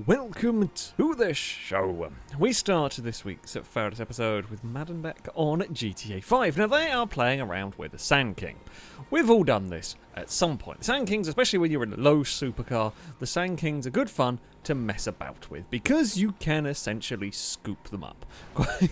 welcome to the show. We start this week's FailRace episode with Madden Beck on GTA 5. Now, they are playing around with the Sand King. We've all done this at some point. The Sand Kings, especially when you're in a low supercar, the Sand Kings are good fun to mess about with because you can essentially scoop them up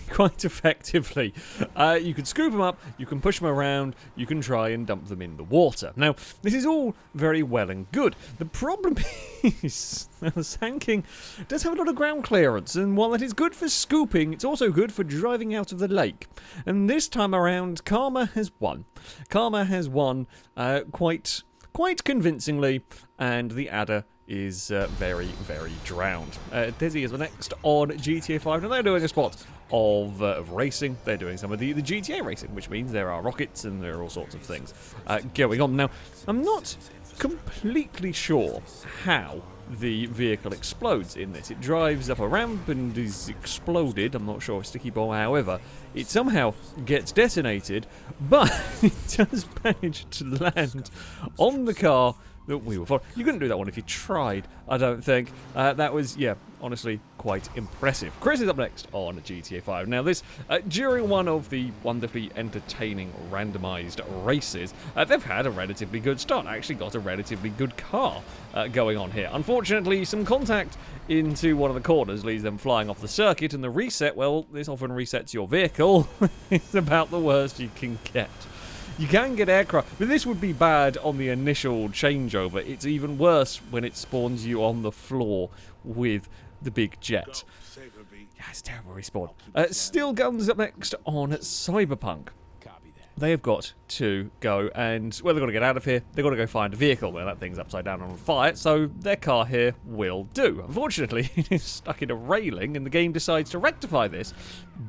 quite effectively. You can scoop them up, you can push them around, you can try and dump them in the water. Now, this is all very well and good. The problem is the Sand King does have a lot of ground clearance, and while that is good for scooping, it's also good for driving out of the lake. And this time around, Karma has won. Karma has won quite convincingly, and the adder is very, very drowned. Dizzy is the next on GTA 5. Now, they're doing a spot of racing. They're doing some of the GTA racing, which means there are rockets and there are all sorts of things going on. Now, I'm not completely sure how the vehicle explodes in this. It drives up a ramp and is exploded. I'm not sure, sticky bomb. However, it somehow gets detonated, but it does manage to land on the car that we were following. You couldn't do that one if you tried, I don't think. That was, yeah, honestly, quite impressive. Chris is up next on GTA 5. Now, this, during one of the wonderfully entertaining randomized races, they've had a relatively good start. Actually got a relatively good car going on here. Unfortunately, some contact into one of the corners leaves them flying off the circuit, and the reset, well, this often resets your vehicle. It's about the worst you can get. You can get aircraft, but this would be bad on the initial changeover. It's even worse when it spawns you on the floor with the big jet. Yeah, it's a terrible respawn. Steel Guns up next on Cyberpunk. They have got to go and, well, they've got to get out of here. They've got to go find a vehicle. Well, that thing's upside down on fire, so their car here will do. Unfortunately, it is stuck in a railing, and the game decides to rectify this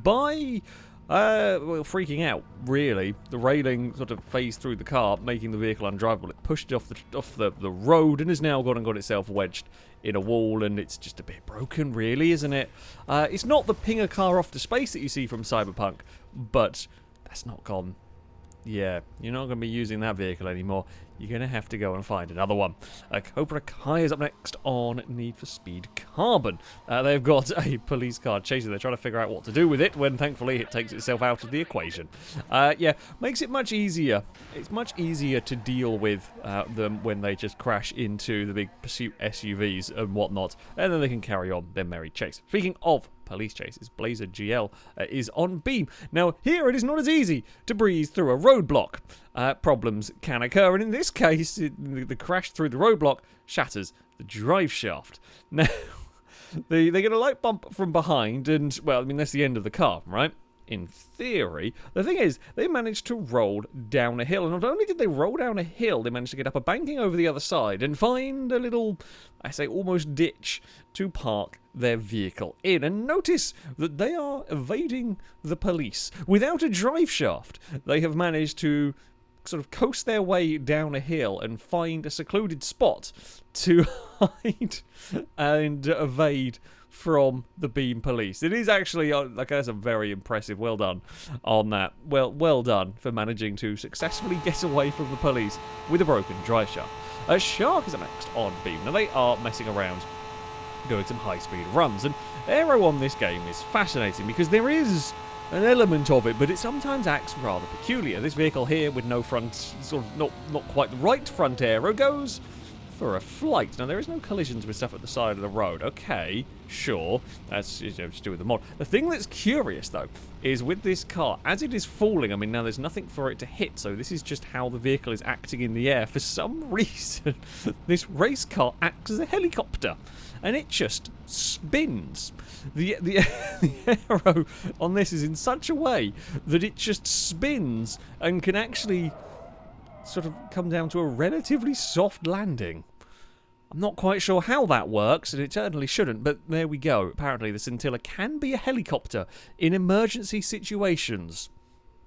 by well, freaking out, really. The railing sort of phased through the car, making the vehicle undrivable. It pushed it off the road and has now gone and got itself wedged in a wall, and it's just a bit broken, really, isn't it? It's not the ping a car off to space that you see from Cyberpunk, but that's not gone. Yeah, you're not going to be using that vehicle anymore. You're going to have to go and find another one. Cobra Kai is up next on Need for Speed Carbon. They've got a police car chasing. They're trying to figure out what to do with it when, thankfully, it takes itself out of the equation. Yeah, makes it much easier. It's much easier to deal with them when they just crash into the big pursuit SUVs and whatnot, and then they can carry on their merry chase. Speaking of police chases, Blazer GL is on Beam. Now, here it is not as easy to breeze through a roadblock. Problems can occur, and in this case, the crash through the roadblock shatters the drive shaft. Now, they get a light bump from behind, and, well, I mean, that's the end of the car, right? In theory. The thing is, they managed to roll down a hill, and not only did they roll down a hill, they managed to get up a banking over the other side and find a little, I say, almost ditch to park their vehicle in. And notice that they are evading the police without a drive shaft. They have managed to sort of coast their way down a hill and find a secluded spot to hide and evade from the Beam police. It is actually, like, that's a very impressive. Well done on that. Well done for managing to successfully get away from the police with a broken drive shaft. Shark is up next on Beam. Now, they are messing around doing some high-speed runs, and aero on this game is fascinating because there is an element of it, but it sometimes acts rather peculiar. This vehicle here with no front, sort of not quite the right front aero, goes for a flight. Now, there is no collisions with stuff at the side of the road. Okay, sure, that's to do with the mod. The thing that's curious, though, is with this car, as it is falling, I mean, now there's nothing for it to hit, so this is just how the vehicle is acting in the air. For some reason, this race car acts as a helicopter, and it just spins. The aero on this is in such a way that it just spins and can actually sort of come down to a relatively soft landing. I'm not quite sure how that works, and it certainly shouldn't, but there we go. Apparently the Scintilla can be a helicopter in emergency situations.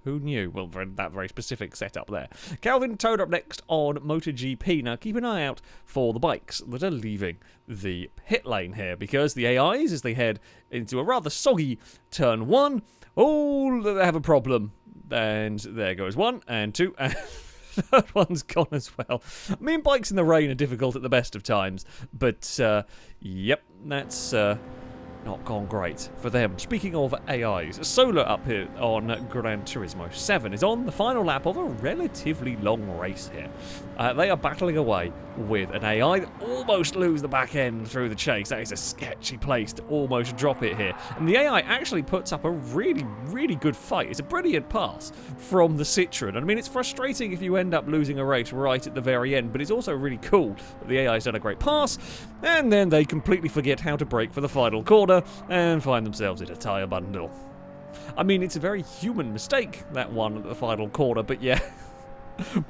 Who knew? Well, that very specific setup there. Calvin Toad up next on MotoGP. Now, keep an eye out for the bikes that are leaving the pit lane here, because the AIs, as they head into a rather soggy turn 1, oh, they have a problem. And there goes 1 and 2 and third one's gone as well. I mean, bikes in the rain are difficult at the best of times, but yep, that's not gone great for them. Speaking of AIs, Solar up here on Gran Turismo 7 is on the final lap of a relatively long race here. They are battling away with an AI that almost lose the back end through the chase. That is a sketchy place to almost drop it here. And the AI actually puts up a really, really good fight. It's a brilliant pass from the Citroen. I mean, it's frustrating if you end up losing a race right at the very end, but it's also really cool that the AI's done a great pass, and then they completely forget how to brake for the final corner and find themselves in a tyre bundle. I mean, it's a very human mistake, that one at the final corner, but yeah.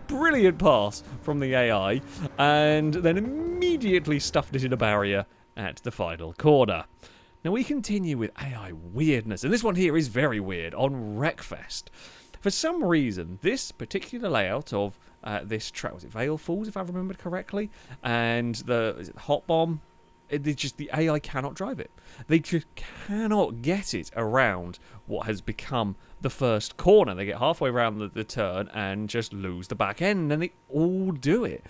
Brilliant pass from the AI, and then immediately stuffed it in a barrier at the final corner. Now we continue with AI weirdness, and this one here is very weird, on Wreckfest. For some reason, this particular layout of this track, was it Vale Falls, if I remember correctly, and is it Hot Bomb? The AI cannot drive it. They just cannot get it around what has become the first corner. They get halfway around the turn and just lose the back end, and they all do it,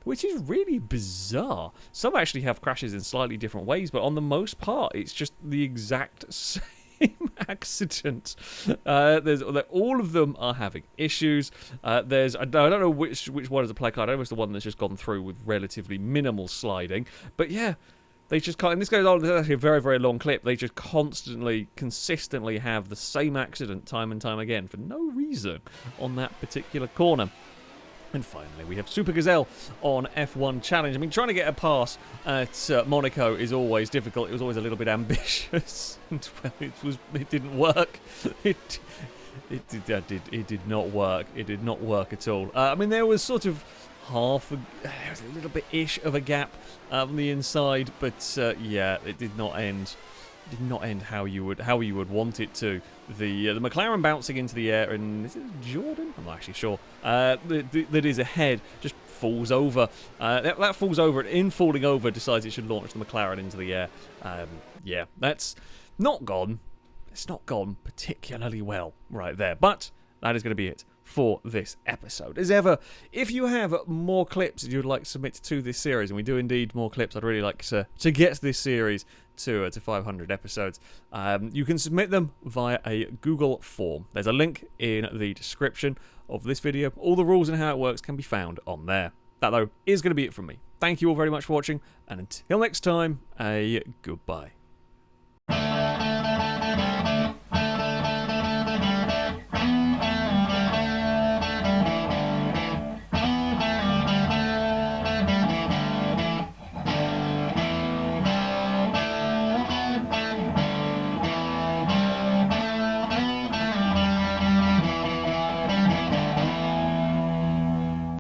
which is really bizarre. Some actually have crashes in slightly different ways, but on the most part, it's just the exact same accident. All of them are having issues. I don't know which one is a play card. I know it's the one that's just gone through with relatively minimal sliding, but yeah. They just can't, and this goes on, it's actually a very, very long clip. They just consistently have the same accident time and time again for no reason on that particular corner. And finally, we have Super Gazelle on F1 Challenge. I mean, trying to get a pass at Monaco is always difficult. It was always a little bit ambitious. And, well, it didn't work. It did not work. It did not work at all. I mean, there was sort of there was a little bit-ish of a gap on the inside, but yeah, it did not end. Did not end how you would want it to. The McLaren bouncing into the air, and is it Jordan? I'm not actually sure. That is ahead, just falls over. That falls over, and in falling over, decides it should launch the McLaren into the air. Yeah, that's not gone. It's not gone particularly well right there, but that is going to be it for this episode. As ever, if you have more clips that you'd like to submit to this series, and we do indeed more clips, I'd really like to get this series to 500 episodes, you can submit them via a Google form. There's a link in the description of this video. All the rules and how it works can be found on there. That, though, is going to be it from me. Thank you all very much for watching, and until next time, a goodbye.